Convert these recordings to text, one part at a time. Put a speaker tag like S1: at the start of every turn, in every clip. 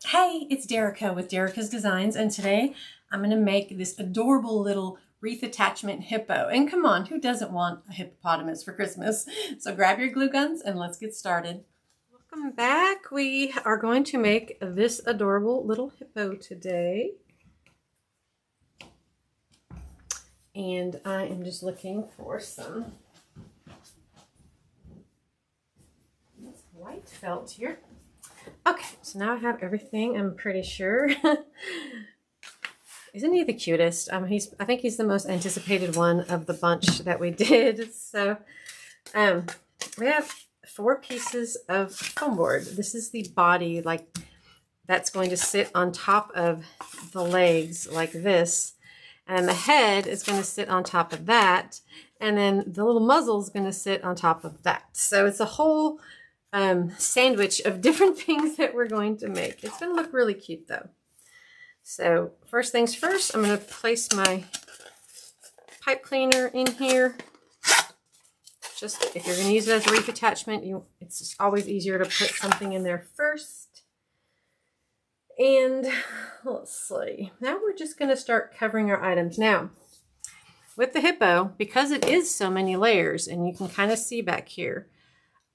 S1: Hey, it's Dereka with Dereka's Designs, and today I'm going to make this adorable little wreath attachment hippo. And come on, who doesn't want a hippopotamus for Christmas? So grab your glue guns and let's get started. Welcome back. We are going to make this adorable little hippo today. And I am just looking for some white felt here. Okay, so now I have everything, I'm pretty sure. Isn't he the cutest? I think he's the most anticipated one of the bunch that we did. So we have 4 pieces of foam board. This is the body, like that's going to sit on top of the legs like this. And the head is going to sit on top of that. And then the little muzzle is going to sit on top of that. So it's a whole sandwich of different things that we're going to make. It's going to look really cute though. So first things first, I'm going to place my pipe cleaner in here. Just if you're going to use it as a wreath attachment, it's just always easier to put something in there first. And let's see. Now we're just going to start covering our items. Now, with the hippo, because it is so many layers, and you can kind of see back here,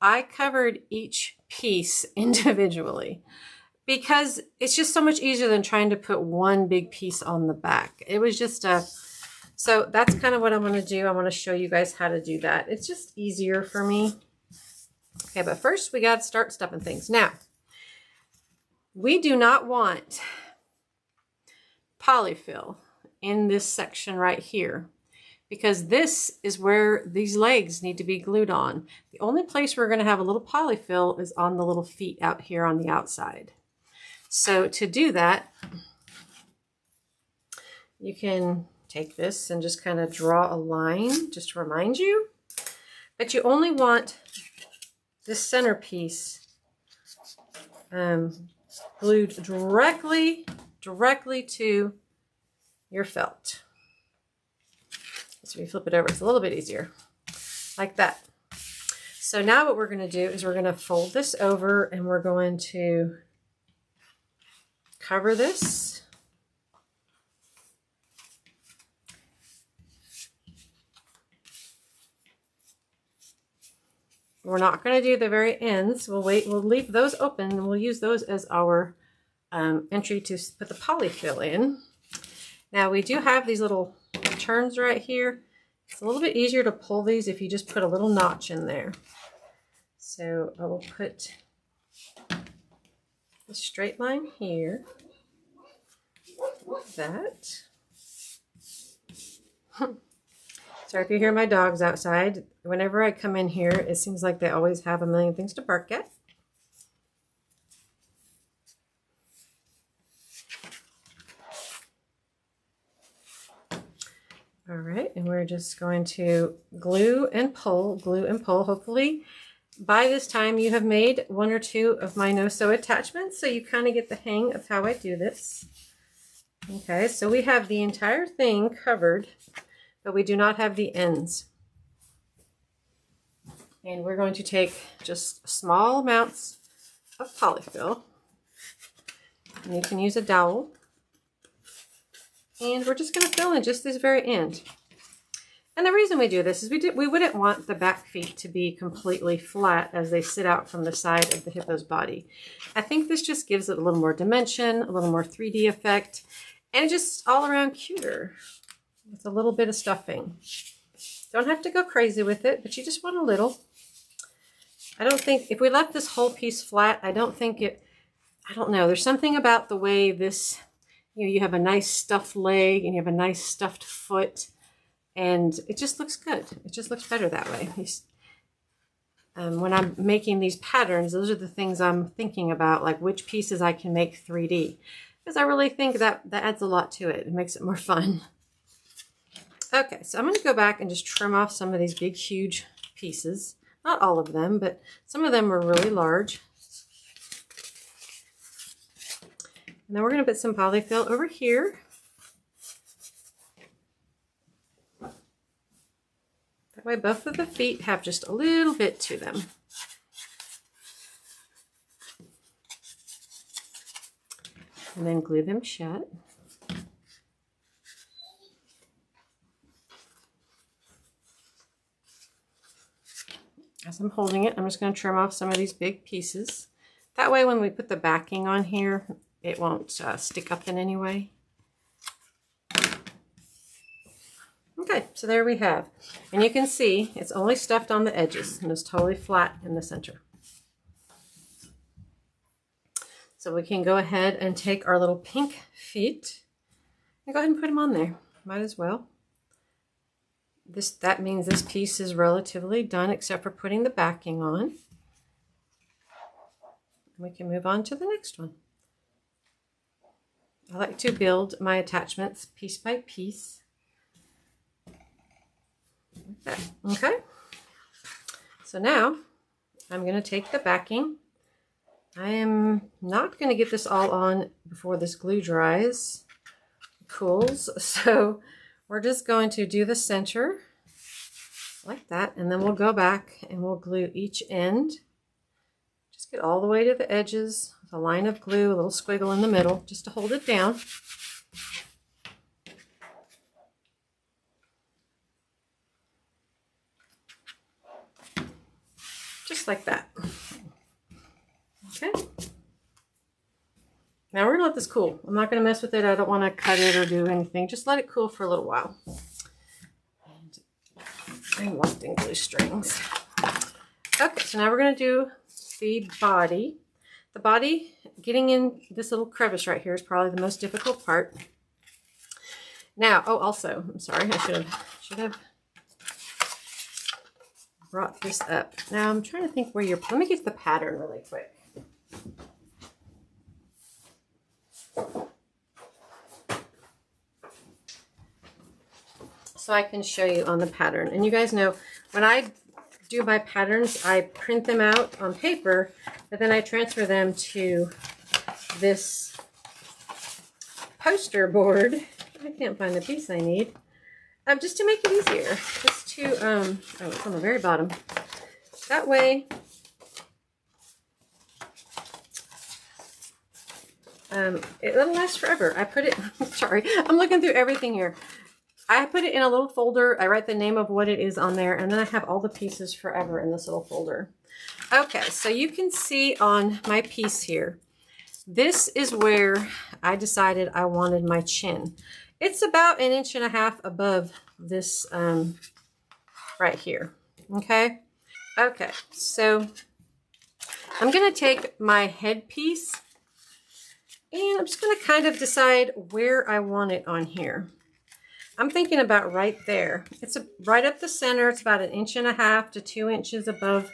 S1: I covered each piece individually because it's just so much easier than trying to put one big piece on the back. It was just so that's kind of what I'm going to do. I want to show you guys how to do that. It's just easier for me. Okay, but first we got to start stuffing things. Now, we do not want polyfill in this section right here, because this is where these legs need to be glued on. The only place we're going to have a little polyfill is on the little feet out here on the outside. So to do that, you can take this and just kind of draw a line just to remind you. But you only want this centerpiece glued directly to your felt. So we flip it over, it's a little bit easier, like that. So now what we're going to do is we're going to fold this over and we're going to cover this. We're not going to do the very ends. We'll leave those open and we'll use those as our entry to put the polyfill in. Now we do have these little turns right here. It's a little bit easier to pull these if you just put a little notch in there. So I will put a straight line here, like that. Sorry if you hear my dogs outside. Whenever I come in here, it seems like they always have a million things to bark at. All right, and we're just going to glue and pull. Hopefully by this time you have made 1 or 2 of my no-sew attachments, so you kind of get the hang of how I do this. Okay, so we have the entire thing covered, but we do not have the ends. And we're going to take just small amounts of polyfill, and you can use a dowel. And we're just going to fill in just this very end. And the reason we do this is we wouldn't want the back feet to be completely flat as they sit out from the side of the hippo's body. I think this just gives it a little more dimension, a little more 3D effect, and just all around cuter with a little bit of stuffing. Don't have to go crazy with it, but you just want a little. I don't think, if we left this whole piece flat, I don't know, there's something about the way this, you have a nice stuffed leg and you have a nice stuffed foot, and it just looks good. It just looks better that way. When I'm making these patterns, those are the things I'm thinking about, like which pieces I can make 3D, because I really think that adds a lot to it. It makes it more fun. Okay, so I'm going to go back and just trim off some of these big, huge pieces. Not all of them, but some of them are really large. And then we're going to put some polyfill over here. That way both of the feet have just a little bit to them. and then glue them shut. As I'm holding it, I'm just going to trim off some of these big pieces. That way when we put the backing on here, it won't stick up in any way. Okay, so there we have. And you can see it's only stuffed on the edges and it's totally flat in the center. So we can go ahead and take our little pink feet and go ahead and put them on there. Might as well. That means this piece is relatively done except for putting the backing on. We can move on to the next one. I like to build my attachments piece by piece. Like that. Okay. So now I'm going to take the backing. I am not going to get this all on before this glue dries, cools. So we're just going to do the center like that, and then we'll go back and we'll glue each end. Just get all the way to the edges with a line of glue, a little squiggle in the middle, just to hold it down. Just like that. Okay. Now we're going to let this cool. I'm not going to mess with it. I don't want to cut it or do anything. Just let it cool for a little while. And locked in glue strings. Okay, so now we're going to do the body. The body, getting in this little crevice right here is probably the most difficult part. Now, oh, also, I'm sorry, I should have brought this up. Now I'm trying to think where let me get the pattern really quick. So I can show you on the pattern. And you guys know when I do my patterns, I print them out on paper, but then I transfer them to this poster board. I can't find the piece I need. Just to make it easier. Just to, oh, it's on the very bottom. That way, it'll last forever. I put it, sorry, I'm looking through everything here. I put it in a little folder. I write the name of what it is on there, and then I have all the pieces forever in this little folder. Okay, so you can see on my piece here, this is where I decided I wanted my chin. It's about 1.5 inches above this right here. Okay? Okay, so I'm going to take my headpiece, and I'm just going to kind of decide where I want it on here. I'm thinking about right there. It's right up the center. It's about 1.5 inches to 2 inches above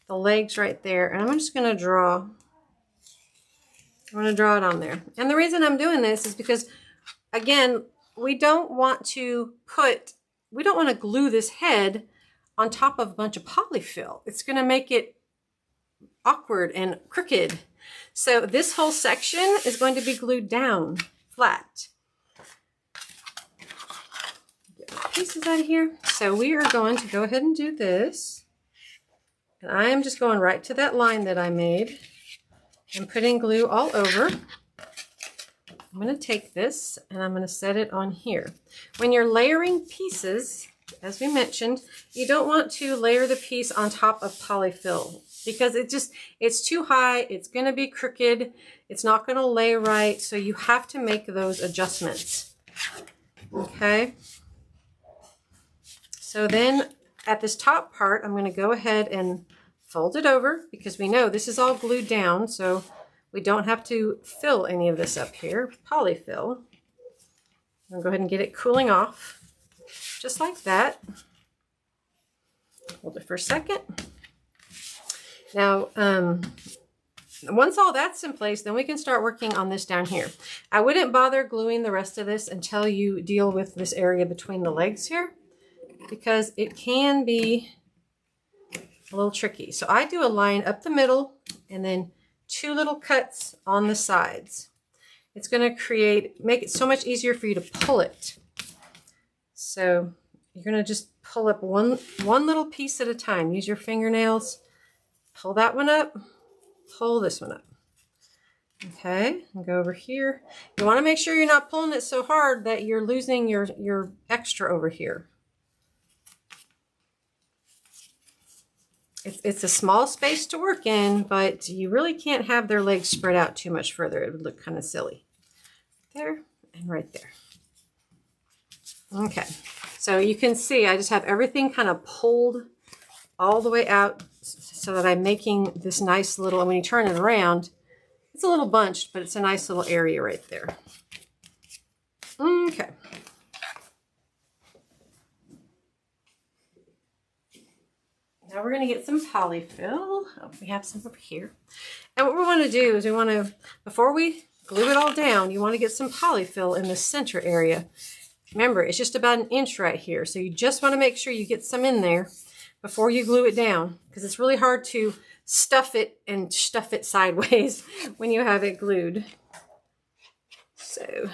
S1: the legs right there. And I'm just going to draw. I'm going to draw it on there. And the reason I'm doing this is because, again, we don't want to glue this head on top of a bunch of polyfill. It's going to make it awkward and crooked. So this whole section is going to be glued down flat. Pieces out of here. So we are going to go ahead and do this. And I am just going right to that line that I made and putting glue all over. I'm going to take this and I'm going to set it on here. When you're layering pieces, as we mentioned, you don't want to layer the piece on top of polyfill because it's too high. It's going to be crooked. It's not going to lay right. So you have to make those adjustments. Okay. So then at this top part, I'm going to go ahead and fold it over because we know this is all glued down. So we don't have to fill any of this up here, polyfill. I'll go ahead and get it cooling off just like that. Hold it for a second. Now, once all that's in place, then we can start working on this down here. I wouldn't bother gluing the rest of this until you deal with this area between the legs here, because it can be a little tricky. So I do a line up the middle and then 2 little cuts on the sides. It's going to make it so much easier for you to pull it. So you're going to just pull up one little piece at a time. Use your fingernails. Pull that one up. Pull this one up. Okay, and go over here. You want to make sure you're not pulling it so hard that you're losing your extra over here. It's a small space to work in, but you really can't have their legs spread out too much further. It would look kind of silly. There and right there. Okay, so you can see I just have everything kind of pulled all the way out so that I'm making this nice little, and when you turn it around, it's a little bunched, but it's a nice little area right there. Okay. Now we're going to get some polyfill. Oh, we have some over here. And what we want to do is we want to, before we glue it all down, you want to get some polyfill in the center area. Remember, it's just about 1 inch right here. So you just want to make sure you get some in there before you glue it down, because it's really hard to stuff it and stuff it sideways when you have it glued. So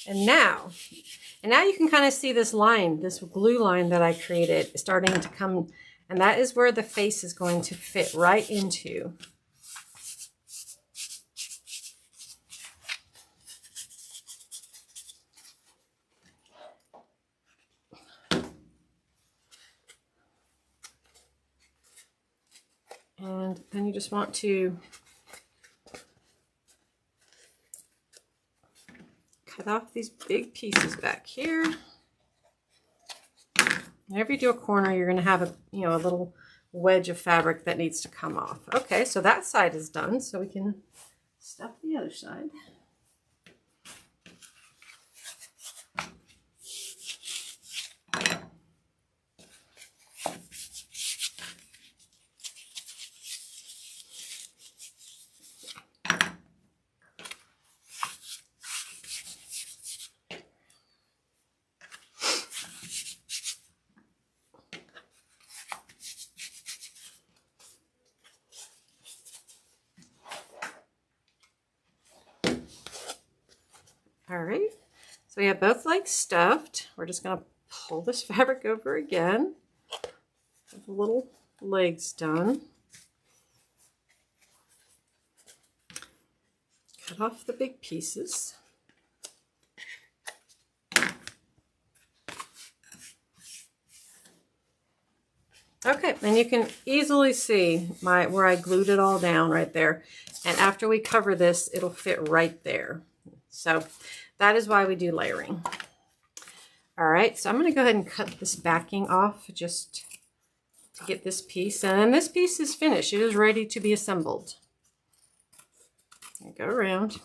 S1: And now you can kind of see this line, this glue line that I created starting to come, and that is where the face is going to fit right into. And then you just want to cut off these big pieces back here. Whenever you do a corner, you're going to have a little wedge of fabric that needs to come off. Okay, so that side is done, so we can stuff the other side. All right, so we have both legs stuffed. We're just going to pull this fabric over again. Get the little legs done. Cut off the big pieces. Okay, and you can easily see where I glued it all down right there. And after we cover this, it'll fit right there. So that is why we do layering. All right, so I'm going to go ahead and cut this backing off just to get this piece. And then this piece is finished. It is ready to be assembled. Go around.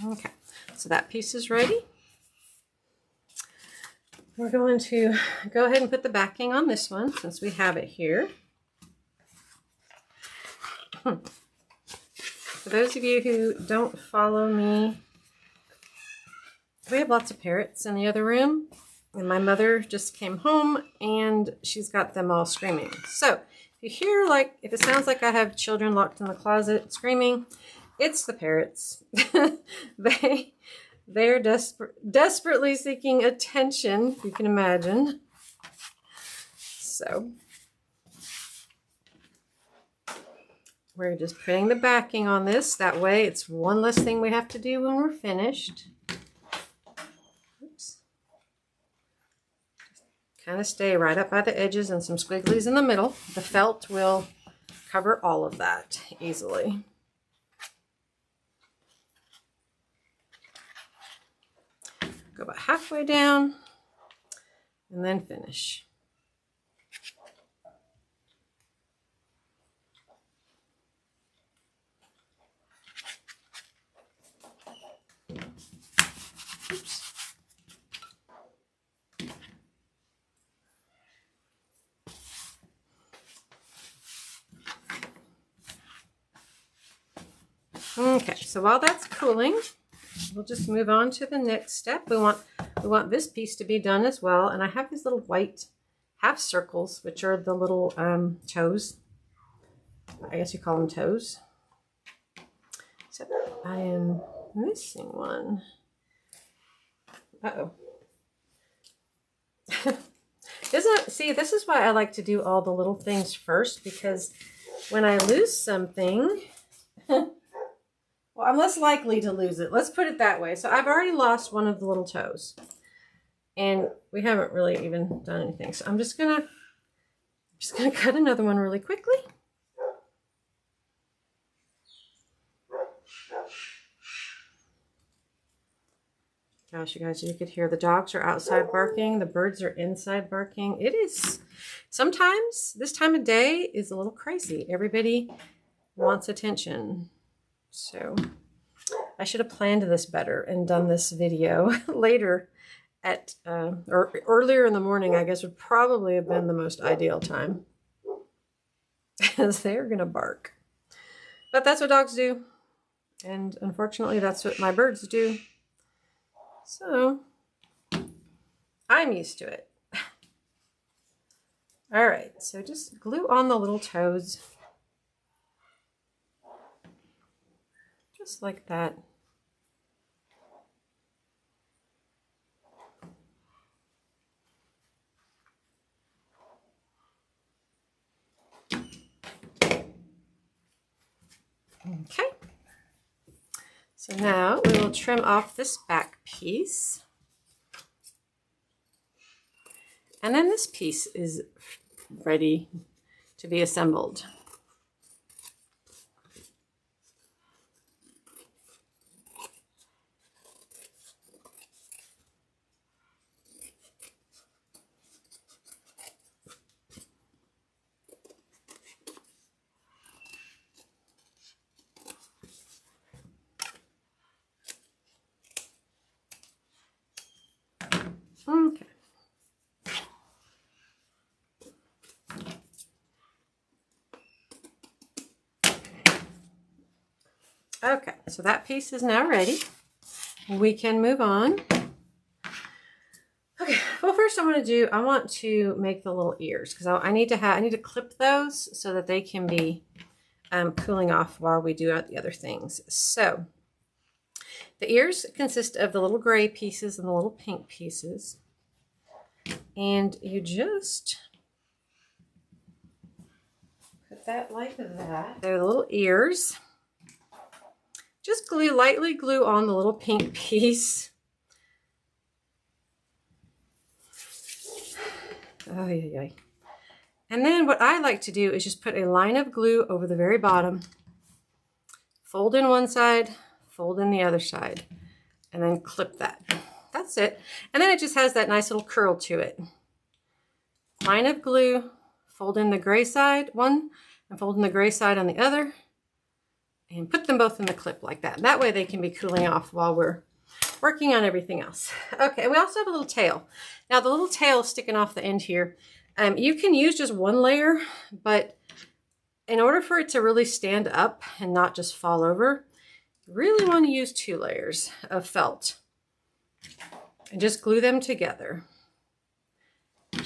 S1: Okay, so that piece is ready. We're going to go ahead and put the backing on this one since we have it here. For those of you who don't follow me, we have lots of parrots in the other room, and my mother just came home and she's got them all screaming. So if you hear if it sounds like I have children locked in the closet screaming, it's the parrots. They're desperately seeking attention, you can imagine. So we're just putting the backing on this. That way it's one less thing we have to do when we're finished. Oops. Kind of stay right up by the edges and some squigglies in the middle. The felt will cover all of that easily. Go about halfway down and then finish. Okay, so while that's cooling, we'll just move on to the next step. We want this piece to be done as well. And I have these little white half circles, which are the little toes. I guess you call them toes. So I am missing one. Uh-oh. See, this is why I like to do all the little things first, because when I lose something, well, I'm less likely to lose it. Let's put it that way. So I've already lost one of the little toes, and we haven't really even done anything. So I'm just gonna cut another one really quickly. Gosh, you guys, you could hear the dogs are outside barking. The birds are inside barking. It is, sometimes this time of day is a little crazy. Everybody wants attention. So I should have planned this better and done this video later at, or earlier in the morning, I guess would probably have been the most ideal time. As they're going to bark. But that's what dogs do. And unfortunately, that's what my birds do. So, I'm used to it. All right, so just glue on the little toes. Just like that. Okay. So now we will trim off this back piece. And then this piece is ready to be assembled. Okay. Okay, so that piece is now ready. We can move on. Okay, well, first I want to make the little ears, because I need to clip those so that they can be cooling off while we do the other things. So the ears consist of the little gray pieces and the little pink pieces. And you just put that like that. They're the little ears. Just lightly glue on the little pink piece. Oh, yeah. And then what I like to do is just put a line of glue over the very bottom. Fold in one side, fold in the other side, and then clip that. That's it. And then it just has that nice little curl to it. Line of glue, fold in the gray side one, and fold in the gray side on the other, and put them both in the clip like that. That way they can be cooling off while we're working on everything else. Okay, we also have a little tail. Now the little tail is sticking off the end here. You can use just one layer, but in order for it to really stand up and not just fall over, you really want to use 2 layers of felt. And just glue them together.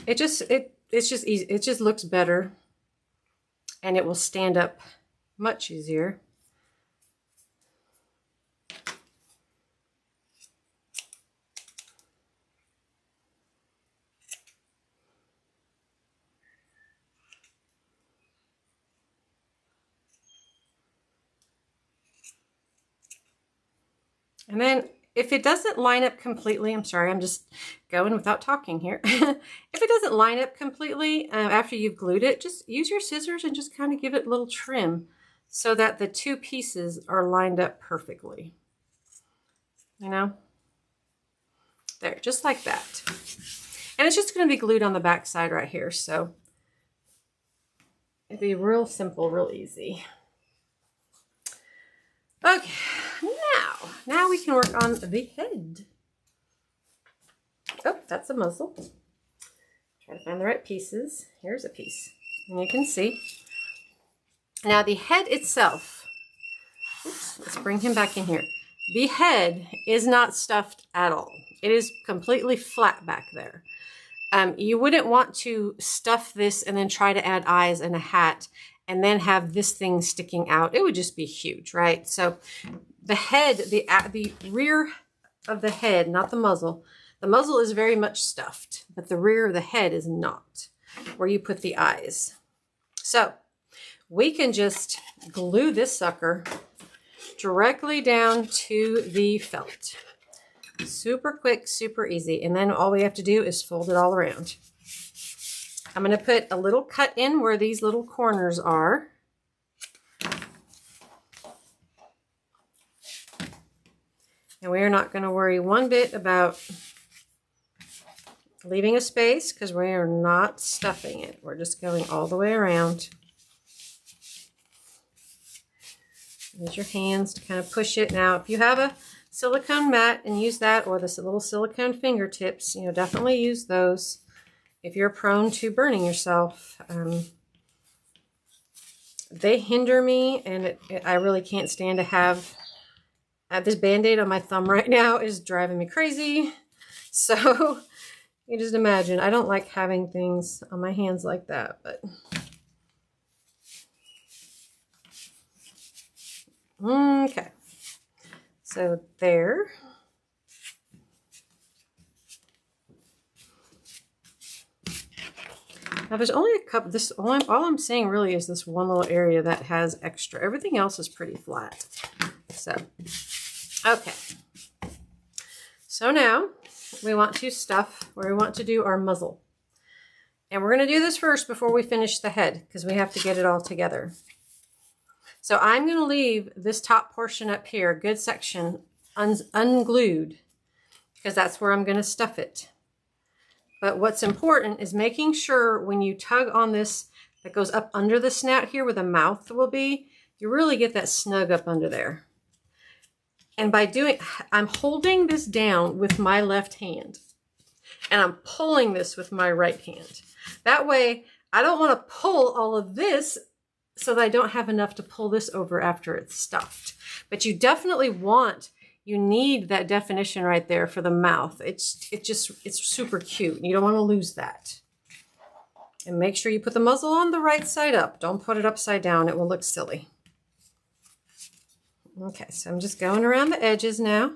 S1: It's just easy. It just looks better, and it will stand up much easier. And then if it doesn't line up completely, I'm sorry, I'm just going without talking here. If it doesn't line up completely after you've glued it, just use your scissors and just kind of give it a little trim so that the 2 pieces are lined up perfectly. You know? There, just like that. And it's just going to be glued on the back side right here, so it'd be real simple, real easy. Okay, now we can work on the head. Oh, that's a muzzle. Try to find the right pieces. Here's a piece, and you can see. Now the head itself, Oops, let's bring him back in here. The head is not stuffed at all. It is completely flat back there. You wouldn't want to stuff this and then try to add eyes and a hat and then have this thing sticking out. It would just be huge, right? So the head, the rear of the head, not the muzzle. The muzzle is very much stuffed, but the rear of the head is not, where you put the eyes. So we can just glue this sucker directly down to the felt. Super quick, super easy. And then all we have to do is fold it all around. I'm going to put a little cut in where these little corners are. And we are not going to worry one bit about leaving a space because we are not stuffing it. We're just going all the way around. Use your hands to kind of push it. Now, if you have a silicone mat and use that, or this little silicone fingertips, you know, definitely use those if you're prone to burning yourself. They hinder me, and I really can't stand to have this Band-Aid on my thumb right now is driving me crazy. So you just imagine, I don't like having things on my hands like that, but okay. So there. Now there's only a couple, all I'm saying really is this one little area that has extra. Everything else is pretty flat. So, okay. So now we want to stuff where we want to do our muzzle. And we're going to do this first before we finish the head because we have to get it all together. So I'm going to leave this top portion up here, a good section, unglued because that's where I'm going to stuff it. But what's important is making sure when you tug on this that goes up under the snout here where the mouth will be, you really get that snug up under there. And by doing, I'm holding this down with my left hand and I'm pulling this with my right hand. That way, I don't want to pull all of this so that I don't have enough to pull this over after it's stuffed. But you definitely want, you need that definition right there for the mouth. It's super cute. You don't want to lose that. And make sure you put the muzzle on the right side up. Don't put it upside down. It will look silly. Okay, so I'm just going around the edges now,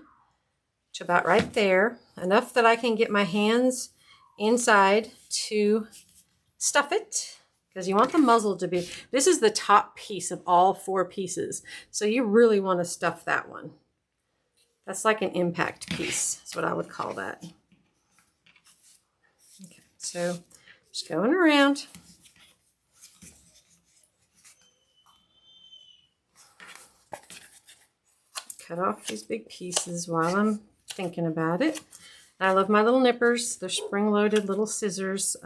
S1: to about right there. Enough that I can get my hands inside to stuff it. Because you want the muzzle to be, this is the top piece of all 4 pieces. So you really want to stuff that one. That's like an impact piece. That's what I would call that. Okay, so just going around. Cut off these big pieces while I'm thinking about it. I love my little nippers. They're spring-loaded little scissors.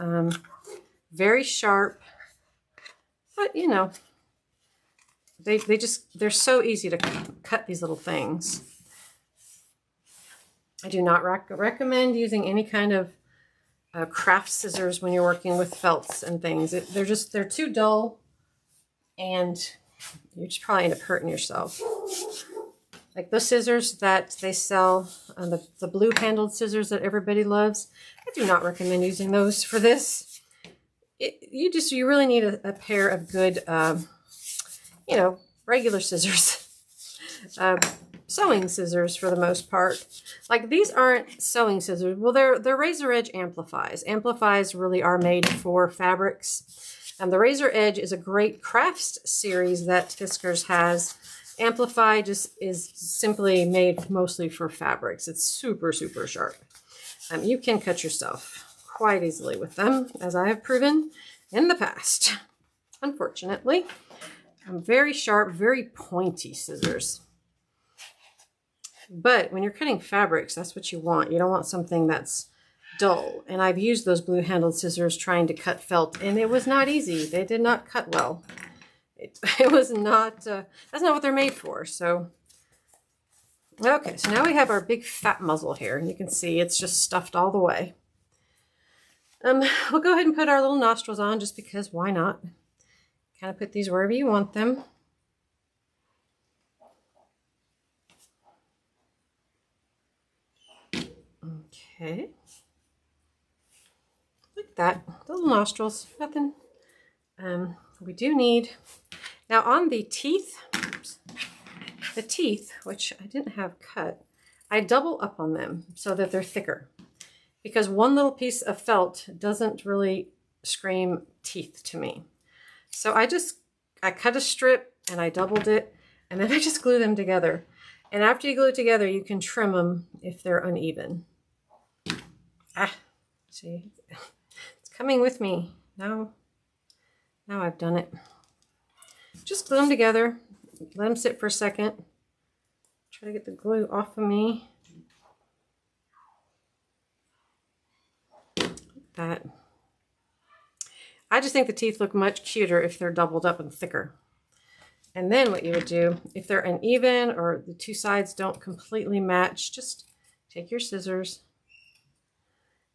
S1: Very sharp. But, you know, they're so easy to cut these little things. I do not recommend using any kind of craft scissors when you're working with felts and things. They're too dull, and you just probably end up hurting yourself. Like those scissors that they sell, the blue-handled scissors that everybody loves, I do not recommend using those for this. You really need a pair of good, you know, regular scissors. Sewing scissors for the most part. Like these aren't sewing scissors. Well, they're razor edge amplifies. Amplifies really are made for fabrics. And the Razor Edge is a great crafts series that Fiskars has. Amplify just is simply made mostly for fabrics. It's super, super sharp. You can cut yourself quite easily with them, as I have proven in the past. Unfortunately, very sharp, very pointy scissors. But when you're cutting fabrics, that's what you want. You don't want something that's dull. And I've used those blue-handled scissors trying to cut felt, and it was not easy. They did not cut well. It was not, that's not what they're made for. So, okay, so now we have our big fat muzzle here. And you can see it's just stuffed all the way. We'll go ahead and put our little nostrils on just because why not? Kind of put these wherever you want them. Okay. Like that. Little nostrils. Nothing. We do need... Now on the teeth, which I didn't have cut, I double up on them so that they're thicker. Because one little piece of felt doesn't really scream teeth to me. So I cut a strip and I doubled it, and then I just glue them together. And after you glue it together, you can trim them if they're uneven. See, it's coming with me. Now I've done it. Just glue them together. Let them sit for a second. Try to get the glue off of me. Like that. I just think the teeth look much cuter if they're doubled up and thicker. And then what you would do, if they're uneven or the two sides don't completely match, just take your scissors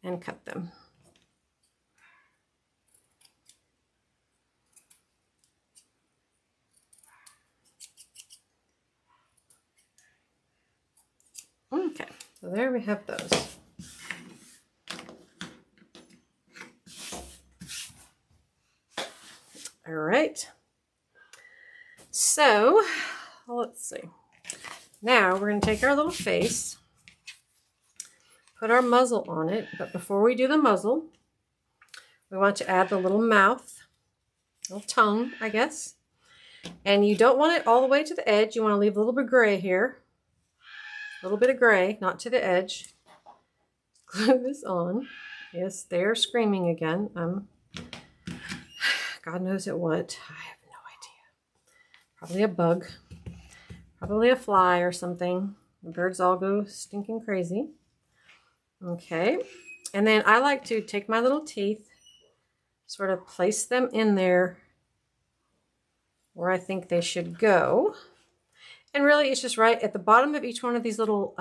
S1: and cut them. Okay, so there we have those. All right. So, let's see. Now we're going to take our little face, put our muzzle on it, but before we do the muzzle, we want to add the little mouth, little tongue, I guess. And you don't want it all the way to the edge. You want to leave a little bit of gray here. A little bit of gray, not to the edge. Glue this on. Yes, they're screaming again. God knows at what. I have no idea. Probably a bug. Probably a fly or something. The birds all go stinking crazy. Okay. And then I like to take my little teeth, sort of place them in there where I think they should go. And really, it's just right at the bottom of each one of these little,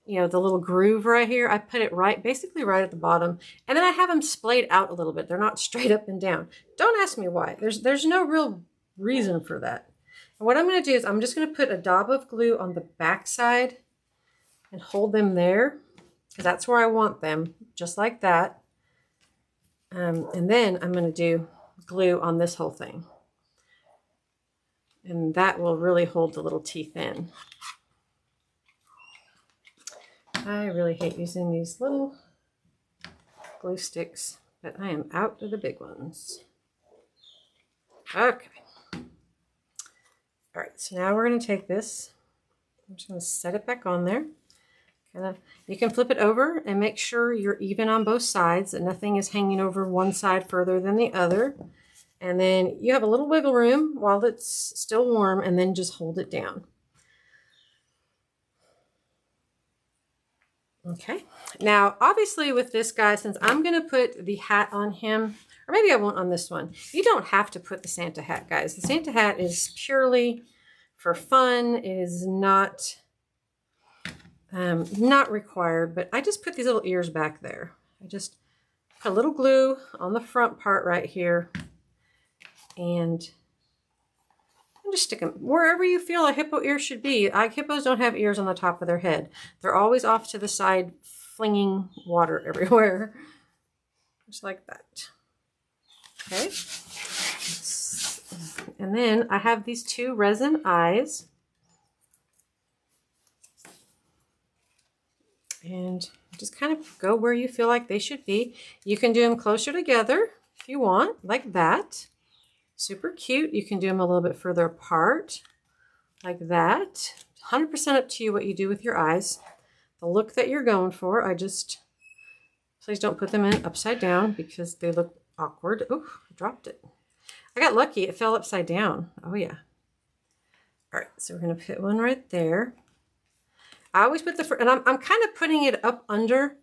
S1: you know, the little groove right here. I put it right, basically right at the bottom. And then I have them splayed out a little bit. They're not straight up and down. Don't ask me why. There's no real reason for that. And what I'm going to do is I'm just going to put a dab of glue on the back side and hold them there, because that's where I want them, just like that. And then I'm going to do glue on this whole thing. And that will really hold the little teeth in. I really hate using these little glue sticks, but I am out of the big ones. Okay. All right, so now we're going to take this. I'm just going to set it back on there. You can flip it over and make sure you're even on both sides, that nothing is hanging over one side further than the other. And then you have a little wiggle room while it's still warm, and then just hold it down. Okay. Now, obviously with this guy, since I'm going to put the hat on him, or maybe I won't on this one, you don't have to put the Santa hat, guys. The Santa hat is purely for fun. It is not required, but I just put these little ears back there. I just put a little glue on the front part right here. And just stick them wherever you feel a hippo ear should be. Hippos don't have ears on the top of their head. They're always off to the side, flinging water everywhere. Just like that. Okay. And then I have these two resin eyes. And just kind of go where you feel like they should be. You can do them closer together if you want, like that. Super cute. You can do them a little bit further apart, like that. 100% up to you what you do with your eyes. The look that you're going for, please don't put them in upside down because they look awkward. Oh, I dropped it. I got lucky. It fell upside down. Oh, yeah. All right, so we're going to put one right there. I always put and I'm kind of putting it up under,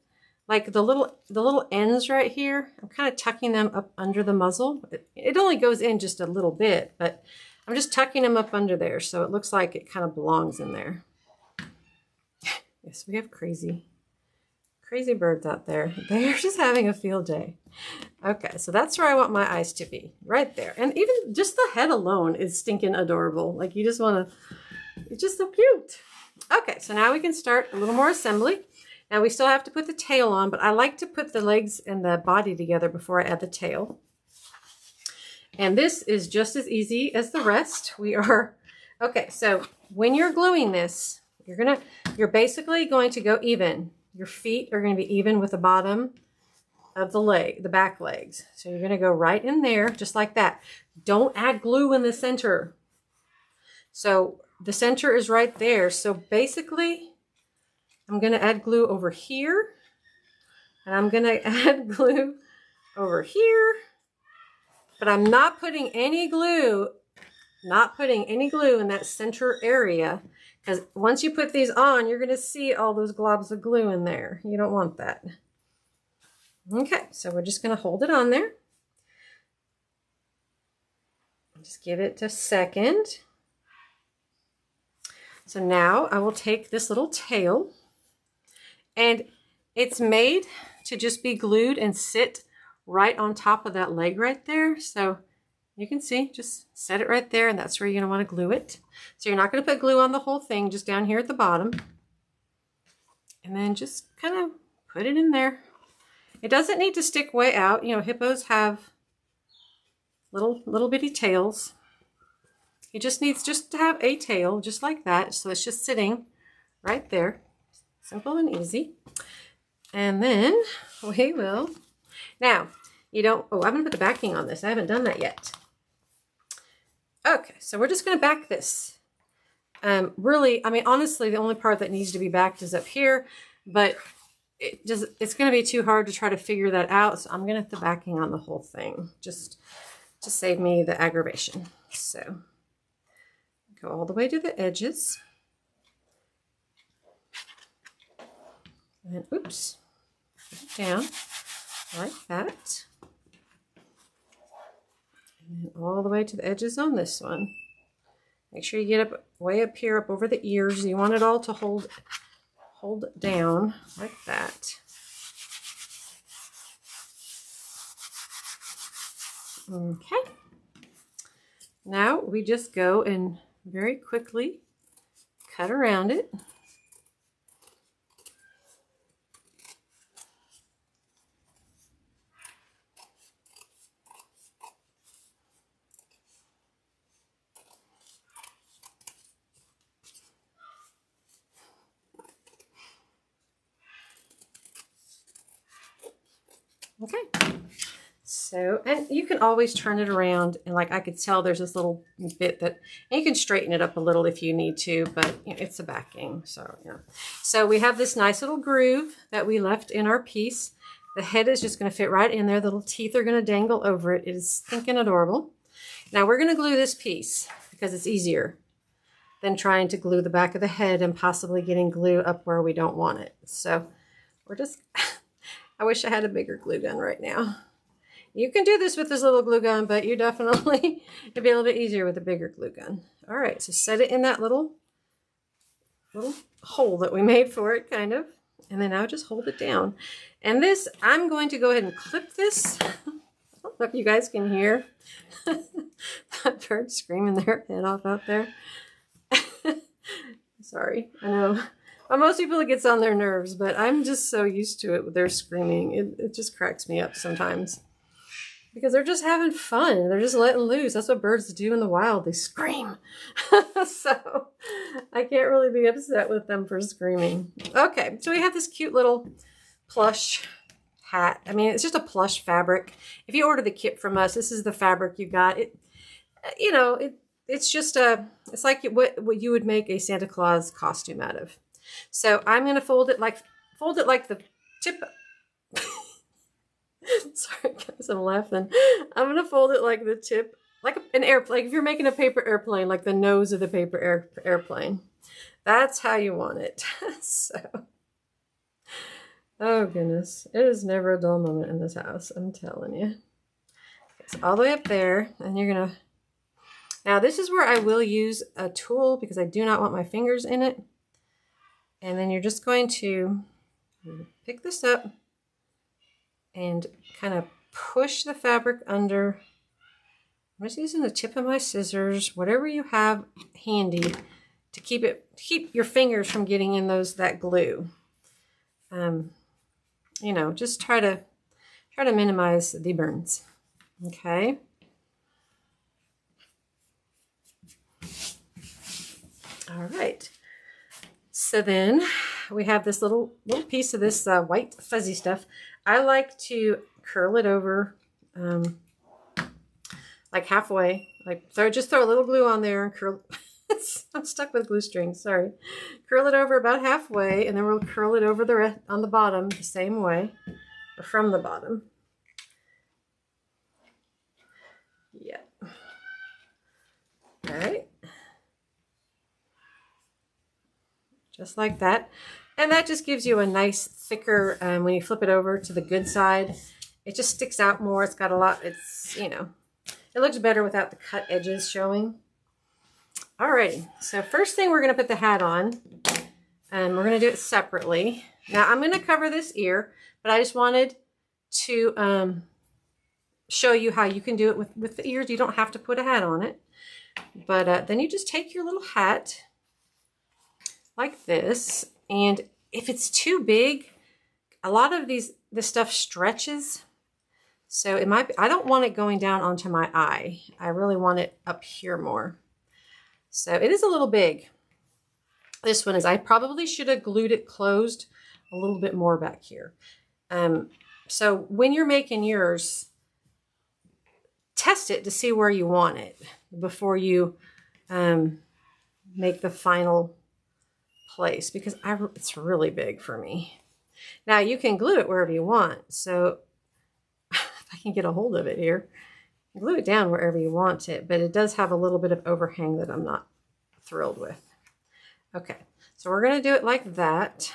S1: like the little ends right here. I'm kind of tucking them up under the muzzle. It only goes in just a little bit, but I'm just tucking them up under there so it looks like it kind of belongs in there. Yes, we have crazy birds out there. They're just having a field day. Okay, so that's where I want my eyes to be, right there. And even just the head alone is stinking adorable. Like you just want to, it's just so cute. Okay, so now we can start a little more assembly. Now we still have to put the tail on, but I like to put the legs and the body together before I add the tail. And this is just as easy as the rest. Okay, so when you're gluing this, you're basically going to go even. Your feet are going to be even with the bottom of the back legs. So you're going to go right in there, just like that. Don't add glue in the center. So the center is right there. So basically, I'm going to add glue over here. And I'm going to add glue over here. But I'm not putting any glue, in that center area. Because once you put these on, you're going to see all those globs of glue in there. You don't want that. Okay, so we're just going to hold it on there. Just give it a second. So now I will take this little tail, and it's made to just be glued and sit right on top of that leg right there. So you can see, just set it right there, and that's where you're going to want to glue it. So you're not going to put glue on the whole thing, just down here at the bottom. And then just kind of put it in there. It doesn't need to stick way out. You know, hippos have little bitty tails. He just needs to have a tail, just like that. So it's just sitting right there. Simple and easy. And then we will, now, I'm going to put the backing on this. I haven't done that yet. Okay, so we're just going to back this. Really, I mean, honestly, the only part that needs to be backed is up here, but it's going to be too hard to try to figure that out. So I'm going to have the backing on the whole thing, just to save me the aggravation. So go all the way to the edges. And then, oops, put it down like that. And then all the way to the edges on this one. Make sure you get way up here, up over the ears. You want it all to hold down like that. Okay. Now we just go and very quickly cut around it. Okay, so, and you can always turn it around, and like I could tell there's this little bit that, and you can straighten it up a little if you need to, but you know, it's a backing, so yeah. So we have this nice little groove that we left in our piece. The head is just going to fit right in there. The little teeth are going to dangle over it. It is stinking adorable. Now we're going to glue this piece because it's easier than trying to glue the back of the head and possibly getting glue up where we don't want it. So we're just... I wish I had a bigger glue gun right now. You can do this with this little glue gun, but you definitely, it'd be a little bit easier with a bigger glue gun. All right, so set it in that little hole that we made for it, kind of. And then now just hold it down. And this, I'm going to go ahead and clip this. I don't know if you guys can hear that bird screaming their head off out there. Sorry, I know. Well, most people it gets on their nerves, but I'm just so used to it with their screaming. It just cracks me up sometimes. Because they're just having fun. They're just letting loose. That's what birds do in the wild. They scream. So I can't really be upset with them for screaming. Okay, so we have this cute little plush hat. I mean, it's just a plush fabric. If you order the kit from us, this is the fabric you got. It's just it's like what you would make a Santa Claus costume out of. So I'm going to fold it like the tip. Sorry guys, I'm laughing. I'm going to fold it like the tip, like an airplane. If you're making a paper airplane, like the nose of the paper airplane. That's how you want it. So, oh goodness. It is never a dull moment in this house. I'm telling you. It's all the way up there, and you're going to... Now this is where I will use a tool because I do not want my fingers in it. And then you're just going to pick this up and kind of push the fabric under. I'm just using the tip of my scissors, whatever you have handy to keep your fingers from getting in that glue. you know, just try to minimize the burns. Okay. All right. So then we have this little piece of this white fuzzy stuff. I like to curl it over like halfway. Like just throw a little glue on there and curl. I'm stuck with glue strings. Sorry. Curl it over about halfway, and then we'll curl it over on the bottom the same way, or from the bottom. Yeah. All right. Just like that. And that just gives you a nice thicker, when you flip it over to the good side, it just sticks out more. It's got a lot, it's, you know, it looks better without the cut edges showing. Alrighty, so first thing we're going to put the hat on, and we're going to do it separately. Now I'm going to cover this ear, but I just wanted to show you how you can do it with the ears. You don't have to put a hat on it, but then you just take your little hat like this, and if it's too big, a lot of this stuff stretches, so it might be, I don't want it going down onto my eye. I really want it up here more. So it is a little big. This one is, I probably should have glued it closed a little bit more back here. So when you're making yours, test it to see where you want it before you make the final place, because it's really big for me. Now you can glue it wherever you want. So if I can get a hold of it here, glue it down wherever you want it, but it does have a little bit of overhang that I'm not thrilled with. Okay, so we're going to do it like that.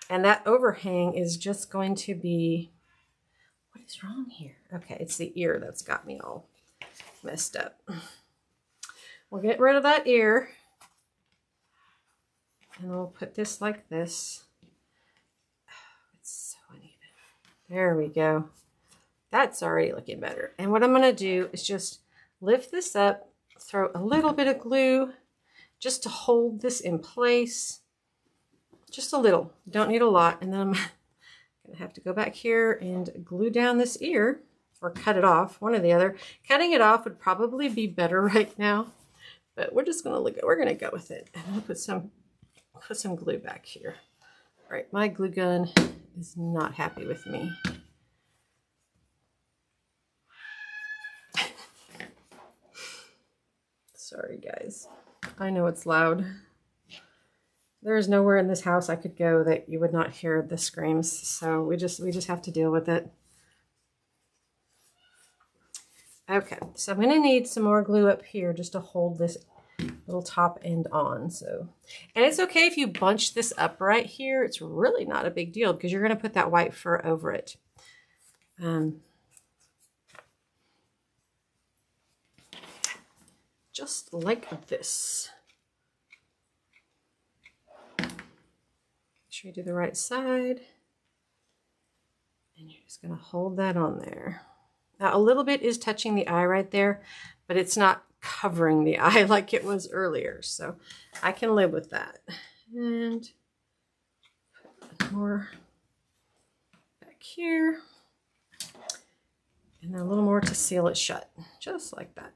S1: And that overhang is just going to be, what is wrong here? Okay, it's the ear that's got me all messed up. We'll get rid of that ear. And we'll put this like this. Oh, it's so uneven. There we go. That's already looking better. And what I'm going to do is just lift this up, throw a little bit of glue just to hold this in place. Just a little. You don't need a lot. And then I'm going to have to go back here and glue down this ear, or cut it off, one or the other. Cutting it off would probably be better right now, but we're just going to look at, we're going to go with it. And I'll put some glue back here. All right, my glue gun is not happy with me. Sorry guys, I know it's loud. There is nowhere in this house I could go that you would not hear the screams, so we just have to deal with it. Okay, so I'm going to need some more glue up here just to hold this little top end on. So, and it's okay if you bunch this up right here. It's really not a big deal because you're going to put that white fur over it. Just like this. Make sure you do the right side. And you're just going to hold that on there. Now a little bit is touching the eye right there, but it's not covering the eye like it was earlier. So I can live with that. And put more back here. And then a little more to seal it shut, just like that.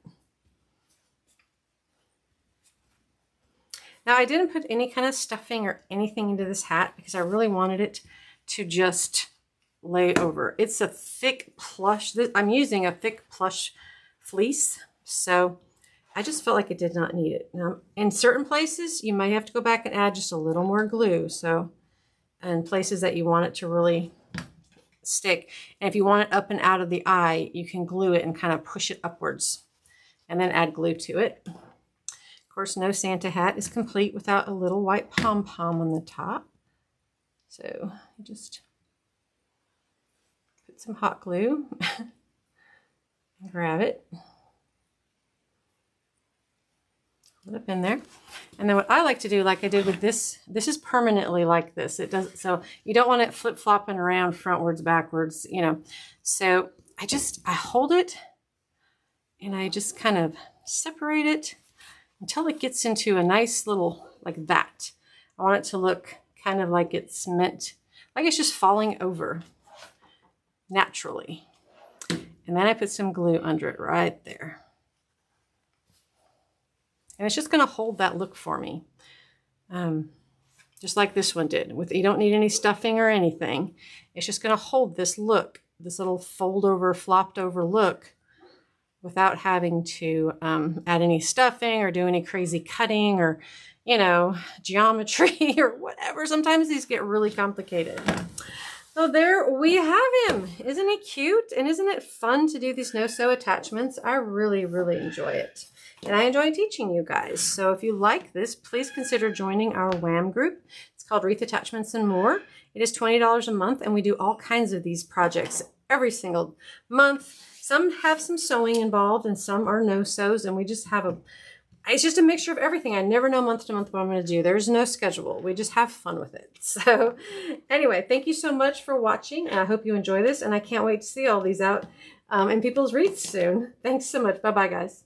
S1: Now I didn't put any kind of stuffing or anything into this hat because I really wanted it to just lay over. It's a thick plush. I'm using a thick plush fleece, so I just felt like it did not need it. Now, in certain places, you might have to go back and add just a little more glue. So, in places that you want it to really stick. And if you want it up and out of the eye, you can glue it and kind of push it upwards and then add glue to it. Of course, no Santa hat is complete without a little white pom-pom on the top. So, you just put some hot glue and grab it. Put it up in there. And then what I like to do, like I did with this is permanently like this. It doesn't, so you don't want it flip-flopping around frontwards, backwards, you know. So I hold it and I just kind of separate it until it gets into a nice little, like that. I want it to look kind of like it's meant, like it's just falling over naturally. And then I put some glue under it right there. And it's just going to hold that look for me. Just like this one did. You don't need any stuffing or anything. It's just going to hold this look, this little fold over, flopped over look, without having to add any stuffing or do any crazy cutting or, you know, geometry or whatever. Sometimes these get really complicated. So there we have him. Isn't he cute? And isn't it fun to do these no-sew attachments? I really, really enjoy it. And I enjoy teaching you guys. So if you like this, please consider joining our WAM group. It's called Wreath Attachments and More. It is $20 a month, and we do all kinds of these projects every single month. Some have some sewing involved, and some are no-sews, and we just have it's just a mixture of everything. I never know month to month what I'm going to do. There's no schedule. We just have fun with it. So anyway, thank you so much for watching. I hope you enjoy this, and I can't wait to see all these out in people's wreaths soon. Thanks so much. Bye-bye, guys.